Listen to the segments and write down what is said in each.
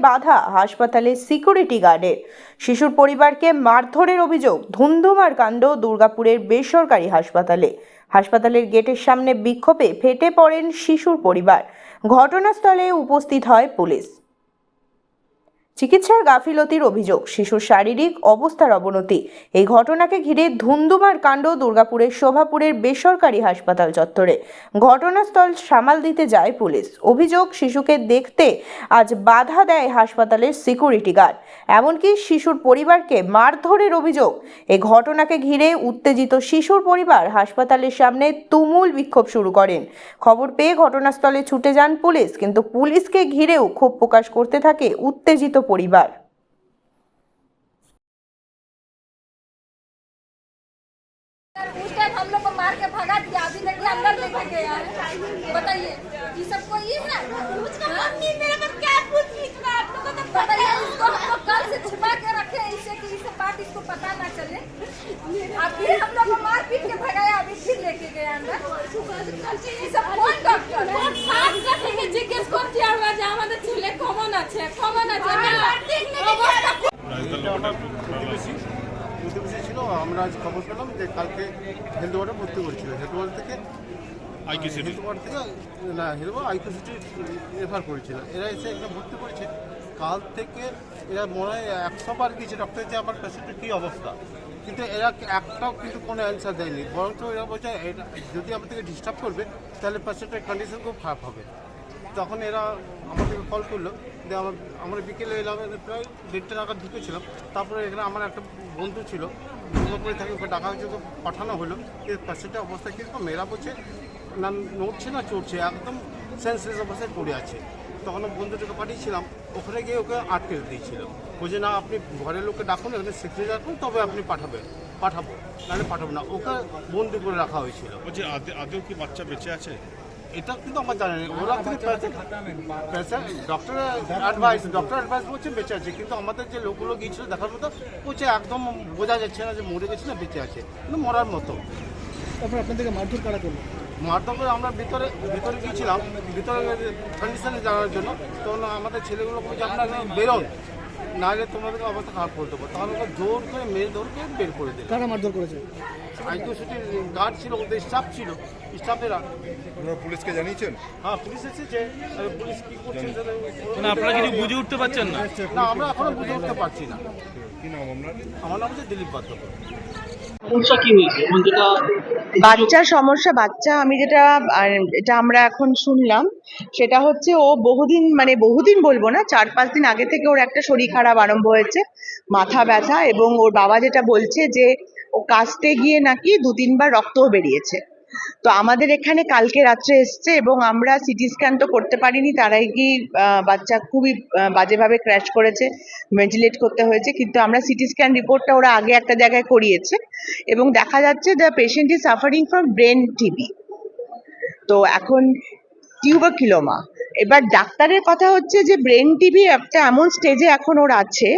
বাধা হাসপাতালের সিকিউরিটি গার্ডের। শিশুর পরিবারকে মারধরের অভিযোগ, ধুন্ধুমার কাণ্ড দুর্গাপুরের বেসরকারি হাসপাতালে। হাসপাতালের গেটের সামনে বিক্ষোভে ফেটে পড়েন শিশুর পরিবার। ঘটনাস্থলে উপস্থিত হয় পুলিশ। চিকিৎসার গাফিলতির অভিযোগ, শিশুর শারীরিক অবস্থার অবনতি। এই ঘটনাকে ঘিরে ধুন্ধুমার কাণ্ড দুর্গাপুরের শোভাপুরের বেসরকারি হাসপাতাল চত্বরে। ঘটনাস্থল সামাল দিতে যায় পুলিশ। অভিযোগ, শিশুকে দেখতে আজ বাধা দেয় হাসপাতালের সিকিউরিটি গার্ড, এমনকি শিশুর পরিবারকে মারধরের অভিযোগ। এই ঘটনাকে ঘিরে উত্তেজিত শিশুর পরিবার হাসপাতালের সামনে তুমুল বিক্ষোভ শুরু করেন। খবর পেয়ে ঘটনাস্থলে ছুটে যান পুলিশ, কিন্তু পুলিশকে ঘিরেও ক্ষোভ প্রকাশ করতে থাকে উত্তেজিত परिवार। उस टाइम हम लोग को मार के भगा दिया, अभी देखिए अंदर लेके गया है। बताइए ये सब कोई है? उसका मम्मी मेरे को क्या पूछ रही थी, आप लोगों को बताइए। उसको हम लोग कल से छुपा के रखे हैं इससे कि इसे बात इसको पता ना चले। अभी हम लोग को मार पीट के भगाया, अभी फिर लेके गया अंदर। ये सब कौन डॉक्टर है? साफ থেকে জিজ্ঞেস করতে আমরা যে আমাদের ছেলে কমন আছে প্রতিবেশী ছিল। আমরা আজ খবর পেলাম যে কালকে হেলথ ওয়ার্ডে ভর্তি করেছিল। হেলথ ওয়ার্ড থেকে আইকিউসিটি রেফার করেছিল। এরা এসে এখানে ভর্তি করেছে। কাল থেকে এরা মনে হয় 100 বার গিয়েছে ডক্টর যে আমার পেশেন্টের কী অবস্থা, কিন্তু এরা একটাও কিন্তু কোনো অ্যান্সার দেয়নি। বরঞ্চ এরা বলছে যদি আমাদেরকে ডিস্টার্ব করবে তাহলে পেশেন্টের কন্ডিশন খুব খারাপ হবে। তখন এরা আমাদেরকে কল করলো যে আমরা বিকেলে এলাম, প্রায় 1:30 নাগাদ ঢুকেছিলাম। তারপরে এখানে আমার একটা বন্ধু ছিল, দুর্গাপুরে থাকে, ওকে ডাকা হয়েছে, পাঠানো হলো। এর পেশেন্টের অবস্থা কীরকম? এরা বলছে না নড়ছে না চড়ছে, একদম সেন্সলেস অবস্থায় পড়ে আছে। তখন বন্ধুটাকে পাঠিয়েছিলাম, ওখানে গিয়ে ওকে আটকে দিয়েছিল। বলছে না আপনি ঘরের লোককে ডাকুন, এখানে সিকিউরিটি রাখুন, তবে আপনি পাঠাবো নাহলে পাঠাবো না। ওকে বন্দি করে রাখা হয়েছিল। বলছি আদৌ কি বাচ্চা বেঁচে আছে? এটা কিন্তু আমার জানি না। ওরা ডক্টর অ্যাডভাইস বলছে বেঁচে আছে, কিন্তু আমাদের যে লোকগুলো গিয়েছিল দেখার মতো বলছে একদম বোঝা যাচ্ছে না যে মরে গেছে না বেঁচে আছে, কিন্তু মরার মতো। তারপর আপনাদেরকে মারধর করা করলো? মারধর করে আমরা ভিতরে গিয়েছিলাম, ভিতরে কন্ডিশনে জানার জন্য। তখন আমাদের ছেলেগুলো বলছে আপনারা বেরোন, নাহলে তোমাদেরকে অবস্থা খারাপ করে দেবো। তখন ওকে জোর করে মেরে ধরে বের করে দেবে। কারা মারধর করেছে? আইকিউসিটির গার্ড ছিল, ওদের স্টাফ ছিল, স্টাফেরা। আপনারা পুলিশকে জানিয়েছেন? হ্যাঁ, পুলিশ এসেছে। পুলিশ কি করছে আপনারা কিছু বুঝে উঠতে পারছেন না? না, আমরা এখনো বুঝে উঠতে পারছি না। কি নাম আপনার? আমার নাম হচ্ছে দিলীপ বাদ্যকর। বাচ্চার সমস্যা, বাচ্চা আমি এটা আমরা এখন শুনলাম, সেটা হচ্ছে ও বহুদিন বলবো না, 4-5 দিন আগে থেকে ওর একটা শরীর খারাপ আরম্ভ হয়েছে, মাথা ব্যথা, এবং ওর বাবা যেটা বলছে যে ও কাশতে গিয়ে নাকি 2-3 বার রক্তও বেরিয়েছে। তো আমাদের এখানে কালকে রাত্রে এসছে এবং আমরা সিটি স্ক্যান তো করতে পারিনি, তার আগে বাচ্চা খুবই বাজেভাবে ক্র্যাশ করেছে, ভেন্টিলেট করতে হয়েছে। কিন্তু আমরা সিটি স্ক্যান রিপোর্টটা ওরা আগে একটা জায়গায় করিয়েছে এবং দেখা যাচ্ছে the patient is suffering from brain TB. তো এখন টিউবারকুলোমা। এবার ডাক্তারের কথা হচ্ছে যে ব্রেন টিবি একটা এমন স্টেজে এখন ওর আছে,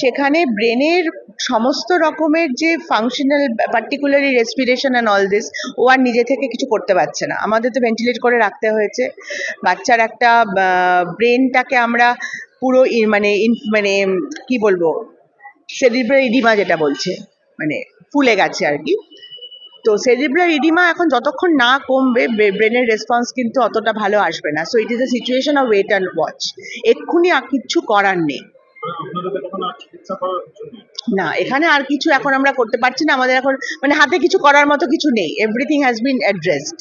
সেখানে ব্রেনের সমস্ত রকমের যে functional, particularly respiration and all this, ও আর নিজে থেকে কিছু করতে পারছে না। আমাদের তো ভেন্টিলেট করে রাখতে হয়েছে। বাচ্চার একটা ব্রেনটাকে আমরা পুরো কি বলবো, সেরিব্রাল ইডিমা যেটা বলছে, ফুলে গেছে আর কি। তো সেরিব্রাল ইডিমা এখন যতক্ষণ না কমবে ব্রেনের রেসপন্স কিন্তু অতটা ভালো আসবে না। So it is a situation of wait and watch. এক্ষুনি আর কিচ্ছু করার নেই। না, এখানে আর কিছু এখন আমরা করতে পারছি না। আমাদের এখন হাতে কিছু করার মতো কিছু নেই। Everything has been addressed.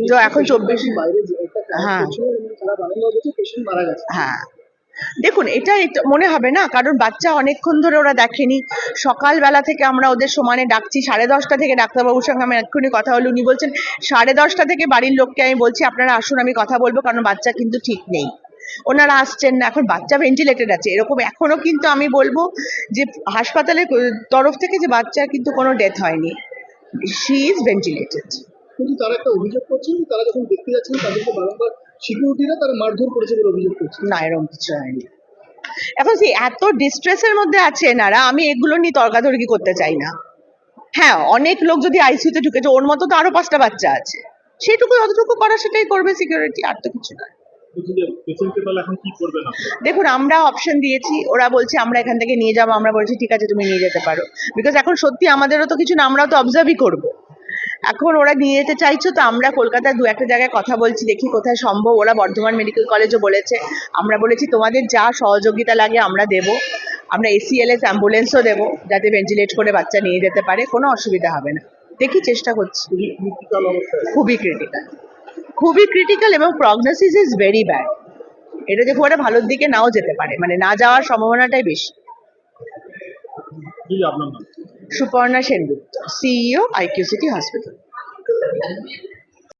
তো এখন 24। হ্যাঁ হ্যাঁ, দেখুন এটা মনে হবে না, কারণ বাচ্চা অনেকক্ষণ ধরে ওরা দেখেনি। সকালবেলা থেকে আমরা ওদের সমানে ডাকছি, 10:30 থেকে ডাক্তারবাবুর সঙ্গে আমি এক্ষুনি কথা হলো, উনি বলছেন 10:30 থেকে বাড়ির লোককে আমি বলছি আপনারা আসুন, আমি কথা বলবো, কারণ বাচ্চা কিন্তু ঠিক নেই। ওনারা আসছেন না, এখন বাচ্চা ভেন্টিলেটেড আছে। এরকম এখনো কিন্তু আমি বলবো যে হাসপাতালের তরফ থেকে যে বাচ্চার কিন্তু কোনো ডেথ হয়নি, শি ইজ ভেন্টিলেটেড। কিন্তু তারা একটা অভিযোগ করছেন, তারা যখন দেখতে যাচ্ছেন তাদেরকে বারংবার সিকিউরিটিরা তারা মারধর করেছে বলে অভিযোগ করছে। না, এরকম কিছু হয়নি। এখন এত ডিস্ট্রেসের মধ্যে আছে এনারা, আমি এগুলো নিয়ে তর্কাতর্কি করতে চাই না। হ্যাঁ, অনেক লোক যদি আইসিইউতে ঢুকেছে, ওর মতো তো আরো 5টা বাচ্চা আছে, সেটুকু যতটুকু করা সেটাই করবে সিকিউরিটি, আর তো কিছু নয়। বলছি যে পেশেন্টকে তাহলে এখন কি করবেন আপনারা? দেখুন, আমরা অপশন দিয়েছি, ওরা বলছে আমরা এখান থেকে নিয়ে যাবো, আমরা বলছি ঠিক আছে তুমি নিয়ে যেতে পারো, বিকজ এখন সত্যি আমাদেরও তো কিছু না, আমরাও তো অবজার্ভই করবো। এখন ওরা নিয়ে যেতে চাইছো, তো আমরা কলকাতার দু একটা জায়গায় কথা বলছি, দেখি কোথায় সম্ভব। ওরা বর্ধমান মেডিকেল কলেজও বলেছে, আমরা বলেছি তোমাদের যা সহযোগিতা লাগে আমরা দেব। আমরা ACLS অ্যাম্বুলেন্সও দেবো, যাতে ভেন্টিলেট করে বাচ্চা নিয়ে যেতে পারে, কোনো অসুবিধা হবে না। দেখি, চেষ্টা করছি। খুবই ক্রিটিক্যাল অবস্থায়। খুবই ক্রিটিক্যাল, খুবই ক্রিটিক্যাল, এবং প্রগনোসিস ইজ ভেরি ব্যাড। এটা যে খুব একটা ভালোর দিকে নাও যেতে পারে, মানে না যাওয়ার সম্ভাবনাটাই বেশি। কি আপনার নাম? Suparna Sengupta, CEO IQCT hospital.